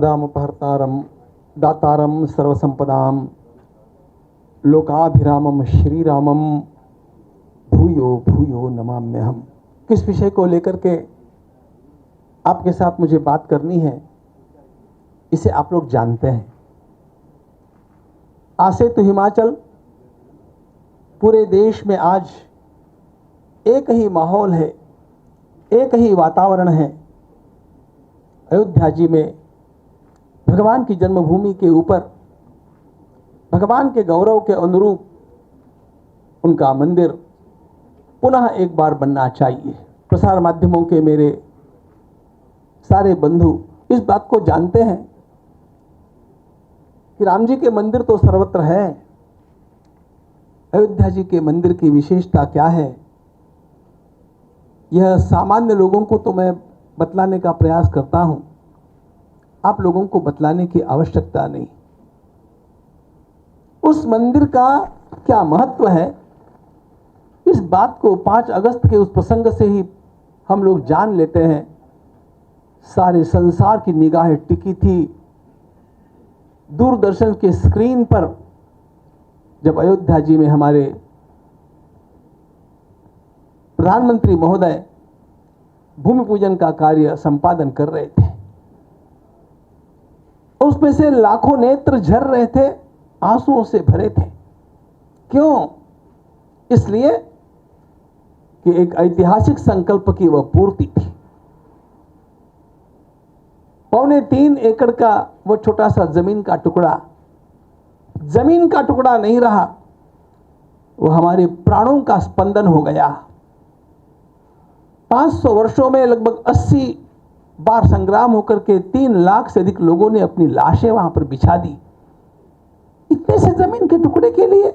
आपदामपहर्तारं दातारं सर्वसंपदां लोकाभिरामं श्रीरामं भूयो भूयो नमाम्यहम्। किस विषय को लेकर के आपके साथ मुझे बात करनी है, इसे आप लोग जानते हैं। आज से तो हिमाचल, पूरे देश में आज एक ही माहौल है, एक ही वातावरण है। अयोध्या जी में भगवान की जन्मभूमि के ऊपर भगवान के गौरव के अनुरूप उनका मंदिर पुनः एक बार बनना चाहिए। प्रसार माध्यमों के मेरे सारे बंधु इस बात को जानते हैं कि राम जी के मंदिर तो सर्वत्र है। अयोध्या जी के मंदिर की विशेषता क्या है, यह सामान्य लोगों को तो मैं बतलाने का प्रयास करता हूं, आप लोगों को बतलाने की आवश्यकता नहीं। उस मंदिर का क्या महत्व है, इस बात को 5 अगस्त के उस प्रसंग से ही हम लोग जान लेते हैं। सारे संसार की निगाहें टिकी थी दूरदर्शन के स्क्रीन पर, जब अयोध्या जी में हमारे प्रधानमंत्री महोदय भूमि पूजन का कार्य संपादन कर रहे थे। उसमें से लाखों नेत्र झर रहे थे, आंसुओं से भरे थे। क्यों? इसलिए कि एक ऐतिहासिक संकल्प की वह पूर्ति थी। 3.25 एकड़ का वो छोटा सा जमीन का टुकड़ा नहीं रहा, वो हमारे प्राणों का स्पंदन हो गया। 500 वर्षों में लगभग 80 बार संग्राम होकर के 3 लाख से अधिक लोगों ने अपनी लाशें वहां पर बिछा दी, इतने से जमीन के टुकड़े के लिए।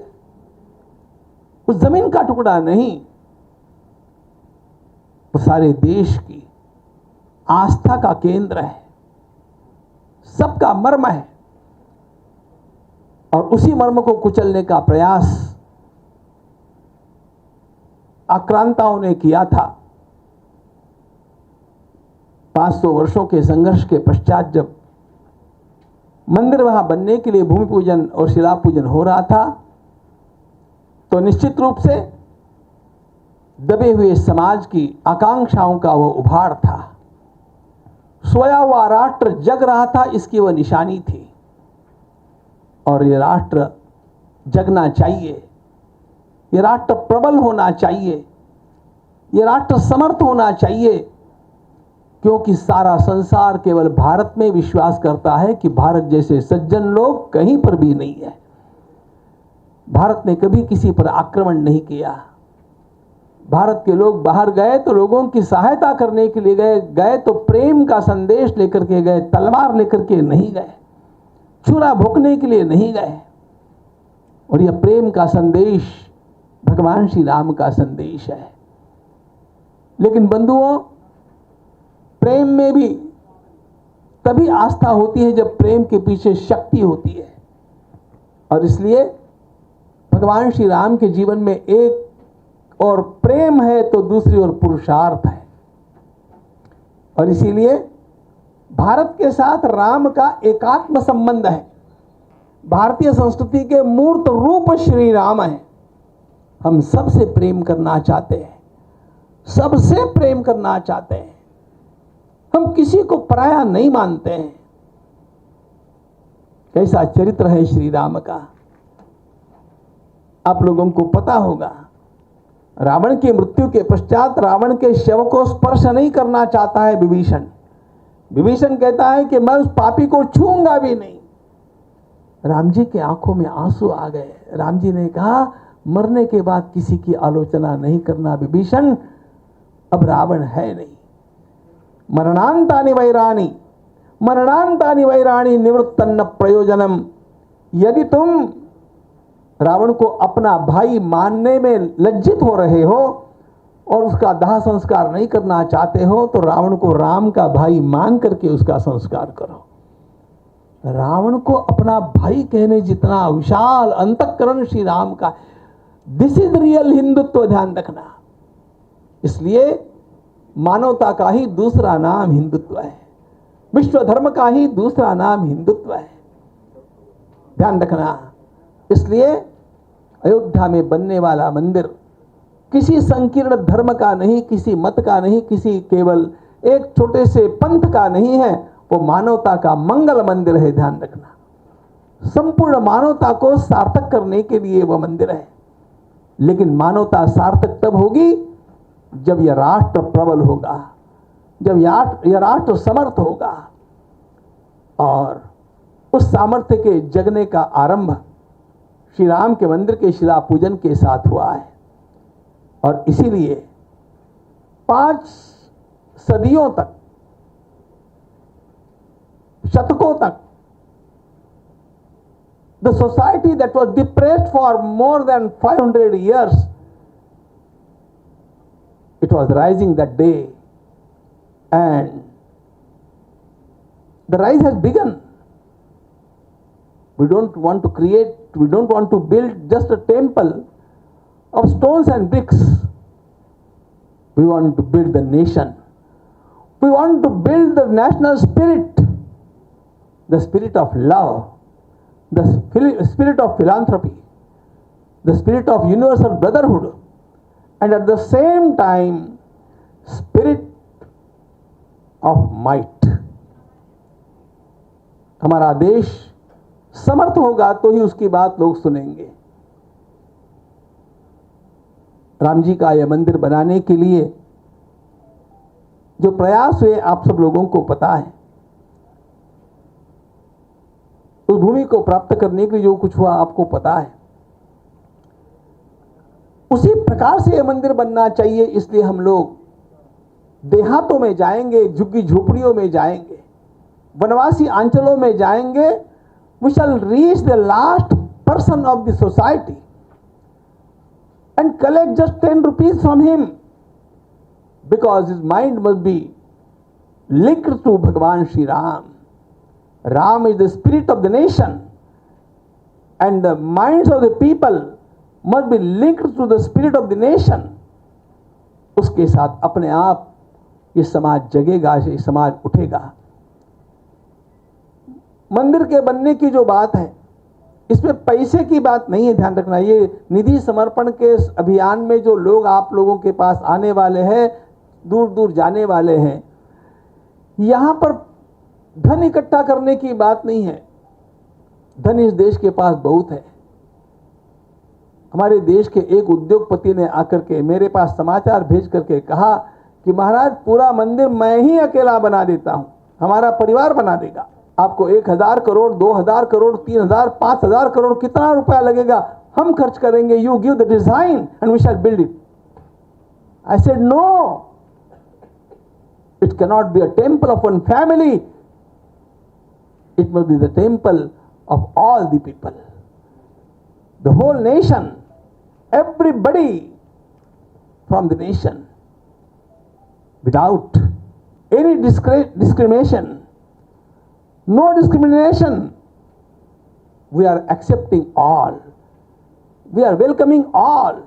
उस जमीन का टुकड़ा नहीं, वो सारे देश की आस्था का केंद्र है, सबका मर्म है। और उसी मर्म को कुचलने का प्रयास आक्रांताओं ने किया था। 500 वर्षों के संघर्ष के पश्चात जब मंदिर वहां बनने के लिए भूमि पूजन और शिला पूजन हो रहा था, तो निश्चित रूप से दबे हुए समाज की आकांक्षाओं का वह उभार था। सोया हुआ राष्ट्र जग रहा था, इसकी वह निशानी थी। और ये राष्ट्र जगना चाहिए, ये राष्ट्र प्रबल होना चाहिए, ये राष्ट्र समर्थ होना चाहिए, क्योंकि सारा संसार केवल भारत में विश्वास करता है कि भारत जैसे सज्जन लोग कहीं पर भी नहीं है। भारत ने कभी किसी पर आक्रमण नहीं किया। भारत के लोग बाहर गए तो लोगों की सहायता करने के लिए गए तो प्रेम का संदेश लेकर के गए, तलवार लेकर के नहीं गए, छुरा भोंकने के लिए नहीं गए। और यह प्रेम का संदेश भगवान श्री राम का संदेश है। लेकिन बंधुओं, प्रेम में भी तभी आस्था होती है जब प्रेम के पीछे शक्ति होती है। और इसलिए भगवान श्री राम के जीवन में एक और प्रेम है तो दूसरी ओर पुरुषार्थ है। और इसीलिए भारत के साथ राम का एकात्म संबंध है। भारतीय संस्कृति के मूर्त रूप श्री राम है। हम सबसे प्रेम करना चाहते हैं, सबसे प्रेम करना चाहते हैं। हम किसी को पराया नहीं मानते हैं। कैसा चरित्र है श्री राम का, आप लोगों को पता होगा। रावण की मृत्यु के पश्चात रावण के शव को स्पर्श नहीं करना चाहता है विभीषण। विभीषण कहता है कि मैं उस पापी को छूंगा भी नहीं। राम जी के आंखों में आंसू आ गए। राम जी ने कहा, मरने के बाद किसी की आलोचना नहीं करना विभीषण, अब रावण है नहीं। मरणांतानि वैराणी निवृत्तन्न प्रयोजनम। यदि तुम रावण को अपना भाई मानने में लज्जित हो रहे हो और उसका दाह संस्कार नहीं करना चाहते हो, तो रावण को राम का भाई मान करके उसका संस्कार करो। रावण को अपना भाई कहने जितना विशाल अंतःकरण श्री राम का, दिस इज रियल हिंदुत्व, ध्यान रखना। इसलिए मानवता का ही दूसरा नाम हिंदुत्व है। विश्व धर्म का ही दूसरा नाम हिंदुत्व है, ध्यान रखना। इसलिए अयोध्या में बनने वाला मंदिर किसी संकीर्ण धर्म का नहीं, किसी मत का नहीं, किसी केवल एक छोटे से पंथ का नहीं है, वो मानवता का मंगल मंदिर है, ध्यान रखना। संपूर्ण मानवता को सार्थक करने के लिए वह मंदिर है। लेकिन मानवता सार्थक तब होगी जब यह राष्ट्र प्रबल होगा, जब यह राष्ट्र समर्थ होगा। और उस सामर्थ्य के जगने का आरंभ श्री राम के मंदिर के शिला पूजन के साथ हुआ है। और इसीलिए 5 सदियों तक, शतकों तक, the society that was depressed for more than 500 years, it was rising that day, and the rise has begun. We don't want to build just a temple of stones and bricks. We want to build the nation. We want to build the national spirit, the spirit of love, the spirit of philanthropy, the spirit of universal brotherhood, and at the same time, spirit of might. हमारा देश समर्थ होगा तो ही उसकी बात लोग सुनेंगे। राम जी का यह मंदिर बनाने के लिए जो प्रयास हुए आप सब लोगों को पता है। उस भूमि को प्राप्त करने के लिए जो कुछ हुआ आपको पता है। उसी प्रकार से यह मंदिर बनना चाहिए। इसलिए हम लोग देहातों में जाएंगे, झुग्गी झोपड़ियों में जाएंगे, वनवासी अंचलों में जाएंगे। We shall reach the last person of the society and collect just 10 rupees from him, because his mind must be linked to Bhagavan Shri Ram. Ram is the spirit of the nation, and the minds of the people must be linked to the spirit of the nation. उसके साथ अपने आप ये समाज जगेगा, ये समाज उठेगा। मंदिर के बनने की जो बात है, इसमें पैसे की बात नहीं है, ध्यान रखना। ये निधि समर्पण के अभियान में जो लोग आप लोगों के पास आने वाले हैं, दूर दूर जाने वाले हैं, यहां पर धन इकट्ठा करने की बात नहीं है। धन इस देश के पास बहुत है। हमारे देश के एक उद्योगपति ने आकर के मेरे पास समाचार भेज करके कहा कि महाराज, पूरा मंदिर मैं ही अकेला बना देता हूं, हमारा परिवार बना देगा। आपको 1000 करोड़, 2000 करोड़, 3000, 5000 करोड़, कितना रुपया लगेगा हम खर्च करेंगे। You give the design and we shall build it. I said no, it cannot be a temple of one family, it must be the temple of all the people, the whole nation, everybody from the nation, without any discrimination, no discrimination. We are accepting all, we are welcoming all,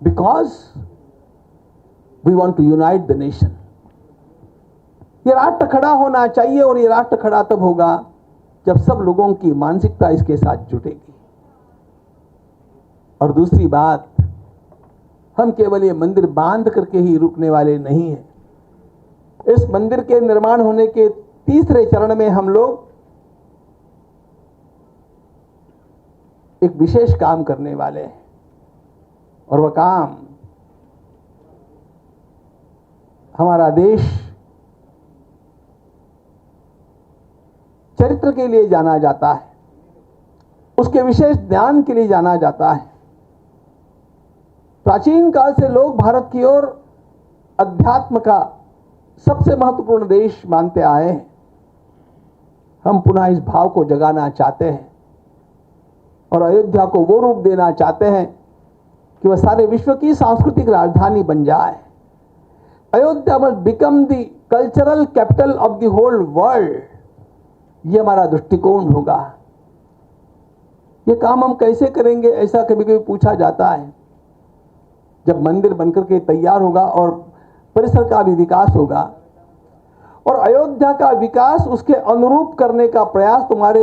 because we want to unite the nation. ये राष्ट्र खड़ा होना चाहिए, और ये राष्ट्र खड़ा तब होगा जब सब लोगों की मानसिकता इसके साथ जुटेगी। और दूसरी बात, हम केवल ये मंदिर बांध करके ही रुकने वाले नहीं हैं। इस मंदिर के निर्माण होने के तीसरे चरण में हम लोग एक विशेष काम करने वाले हैं, और वह काम हमारा देश चरित्र के लिए जाना जाता है, उसके विशेष ज्ञान के लिए जाना जाता है। प्राचीन काल से लोग भारत की ओर अध्यात्म का सबसे महत्वपूर्ण देश मानते आए हैं। हम पुनः इस भाव को जगाना चाहते हैं और अयोध्या को वो रूप देना चाहते हैं कि वह सारे विश्व की सांस्कृतिक राजधानी बन जाए। Ayodhya must become the cultural capital of the whole world. ये हमारा दृष्टिकोण होगा। ये काम हम कैसे करेंगे, ऐसा कभी कभी पूछा जाता है। जब मंदिर बनकर के तैयार होगा और परिसर का भी विकास होगा, और अयोध्या का विकास उसके अनुरूप करने का प्रयास तुम्हारे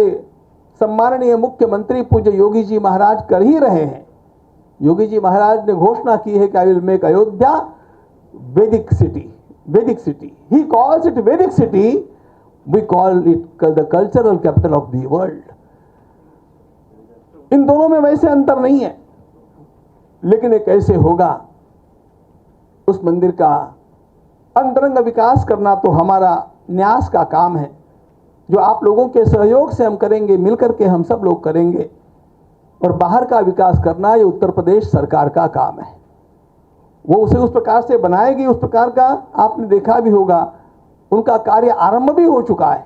सम्माननीय मुख्यमंत्री पूज्य योगी जी महाराज कर ही रहे हैं। योगी जी महाराज ने घोषणा की है कि I will make Ayodhya Vedic city. Vedic city, he calls it Vedic city, we call it the cultural capital of the world. इन दोनों में वैसे अंतर नहीं है, लेकिन ये कैसे होगा, उस मंदिर का अंतरंग विकास करना तो हमारा न्यास का काम है, जो आप लोगों के सहयोग से हम करेंगे, मिलकर के हम सब लोग करेंगे। और बाहर का विकास करना ये उत्तर प्रदेश सरकार का काम है। वो उसे उस प्रकार से बनाएगी, उस प्रकार का आपने देखा भी होगा, उनका कार्य आरंभ भी हो चुका है।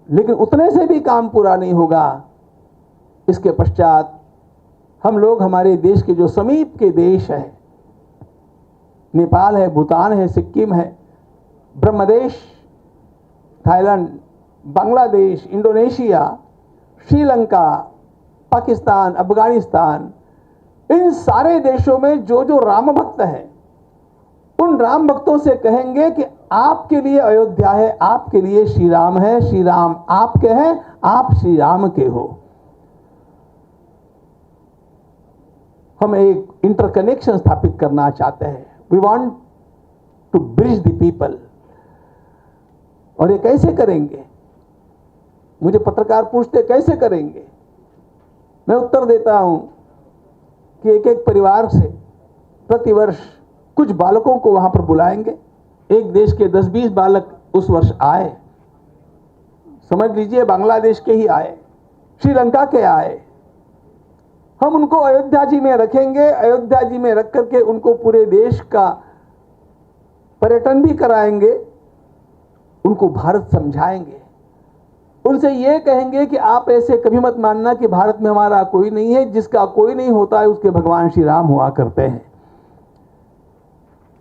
लेकिन उतने से भी काम पूरा नहीं होगा। इसके पश्चात हम लोग हमारे देश के जो समीप के देश है, नेपाल है, भूटान है, सिक्किम है, ब्रह्मदेश, थाईलैंड, बांग्लादेश, इंडोनेशिया, श्रीलंका, पाकिस्तान, अफगानिस्तान, इन सारे देशों में जो जो राम भक्त हैं, उन राम भक्तों से कहेंगे कि आपके लिए अयोध्या है, आपके लिए श्री राम है, श्री राम आपके हैं, आप श्री राम के हो। हम एक इंटरकनेक्शन स्थापित करना चाहते हैं। We want to bridge the people. और ये कैसे करेंगे? मुझे पत्रकार पूछते कैसे करेंगे, मैं उत्तर देता हूं कि एक एक परिवार से प्रतिवर्ष कुछ बालकों को वहां पर बुलाएंगे। एक देश के 10-20 बालक उस वर्ष आए, समझ लीजिए बांग्लादेश के ही आए, श्रीलंका के आए। हम उनको अयोध्या जी में रखेंगे, अयोध्या जी में रख करके उनको पूरे देश का पर्यटन भी कराएंगे, उनको भारत समझाएंगे, उनसे ये कहेंगे कि आप ऐसे कभी मत मानना कि भारत में हमारा कोई नहीं है, जिसका कोई नहीं होता है उसके भगवान श्री राम हुआ करते हैं।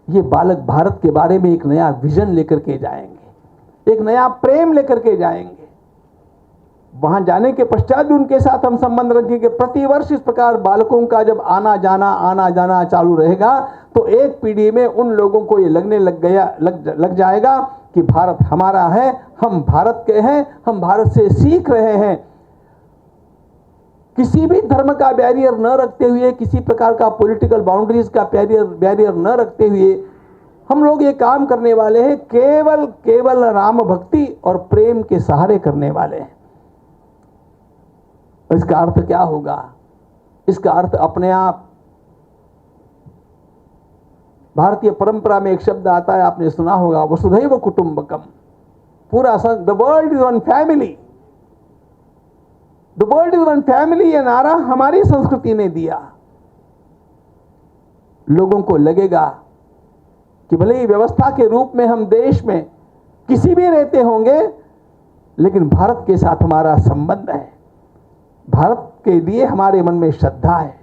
ये बालक भारत के बारे में एक नया विजन लेकर के जाएंगे, एक नया प्रेम लेकर के जाएंगे। वहां जाने के पश्चात भी उनके साथ हम संबंध रखेंगे। प्रतिवर्ष इस प्रकार बालकों का जब आना जाना चालू रहेगा तो एक पीढ़ी में उन लोगों को ये लगने लग जाएगा कि भारत हमारा है, हम भारत के हैं, हम भारत से सीख रहे हैं। किसी भी धर्म का बैरियर न रखते हुए, किसी प्रकार का पॉलिटिकल बाउंड्रीज का बैरियर न रखते हुए हम लोग ये काम करने वाले हैं। केवल राम भक्ति और प्रेम के सहारे करने वाले हैं। इसका अर्थ क्या होगा? इसका अर्थ अपने आप, भारतीय परंपरा में एक शब्द आता है, आपने सुना होगा, वसुधैव कुटुंबकम। पूरा the world is one family, the world is one family. ये नारा हमारी संस्कृति ने दिया। लोगों को लगेगा कि भले ही व्यवस्था के रूप में हम देश में किसी भी रहते होंगे, लेकिन भारत के साथ हमारा संबंध है, भारत के लिए हमारे मन में श्रद्धा है।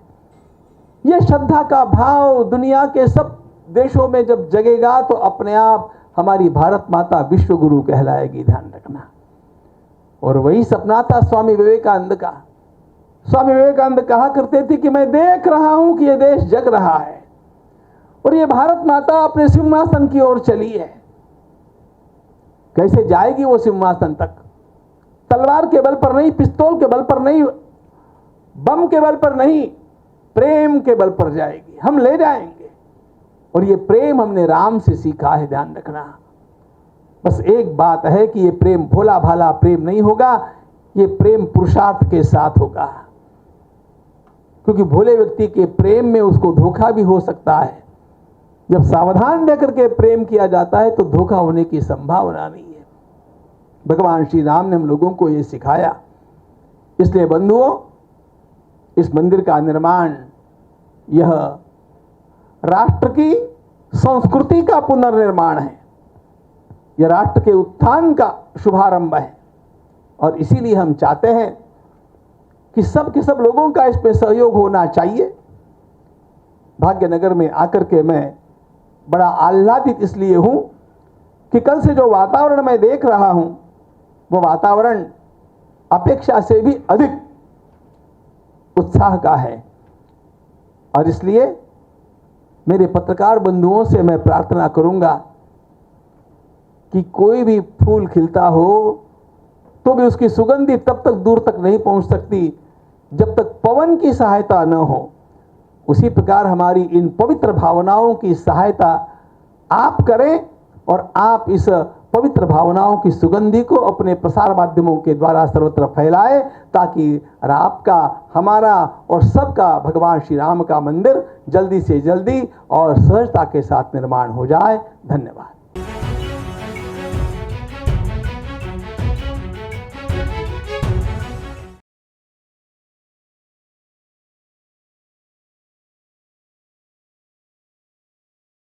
यह श्रद्धा का भाव दुनिया के सब देशों में जब जगेगा तो अपने आप हमारी भारत माता विश्व गुरु कहलाएगी, ध्यान रखना। और वही सपना था स्वामी विवेकानंद का। स्वामी विवेकानंद कहा करते थे कि मैं देख रहा हूं कि यह देश जग रहा है और यह भारत माता अपने सिंहासन की ओर चली है। कैसे जाएगी वो सिंहासन तक? तलवार के बल पर नहीं, पिस्तौल के बल पर नहीं, बम के बल पर नहीं, प्रेम के बल पर जाएगी। हम ले जाएंगे। और ये प्रेम हमने राम से सीखा है, ध्यान रखना। बस एक बात है कि ये प्रेम भोला भाला प्रेम नहीं होगा, ये प्रेम पुरुषार्थ के साथ होगा। क्योंकि भोले व्यक्ति के प्रेम में उसको धोखा भी हो सकता है। जब सावधान रहकर के प्रेम किया जाता है तो धोखा होने की संभावना नहीं है। भगवान श्री राम ने हम लोगों को ये सिखाया। इसलिए बंधुओं, इस मंदिर का निर्माण यह राष्ट्र की संस्कृति का पुनर्निर्माण है, यह राष्ट्र के उत्थान का शुभारंभ है। और इसीलिए हम चाहते हैं कि सब के सब लोगों का इसमें सहयोग होना चाहिए। भाग्यनगर में आकर के मैं बड़ा आह्लादित इसलिए हूं कि कल से जो वातावरण मैं देख रहा हूं वो वातावरण अपेक्षा से भी अधिक उत्साह का है। और इसलिए मेरे पत्रकार बंधुओं से मैं प्रार्थना करूंगा कि कोई भी फूल खिलता हो तो भी उसकी सुगंधी तब तक दूर तक नहीं पहुंच सकती जब तक पवन की सहायता न हो। उसी प्रकार हमारी इन पवित्र भावनाओं की सहायता आप करें और आप इस पवित्र भावनाओं की सुगंधी को अपने प्रसार माध्यमों के द्वारा सर्वत्र फैलाए, ताकि आपका, हमारा और सबका भगवान श्री राम का मंदिर जल्दी से जल्दी और सहजता के साथ निर्माण हो जाए। धन्यवाद।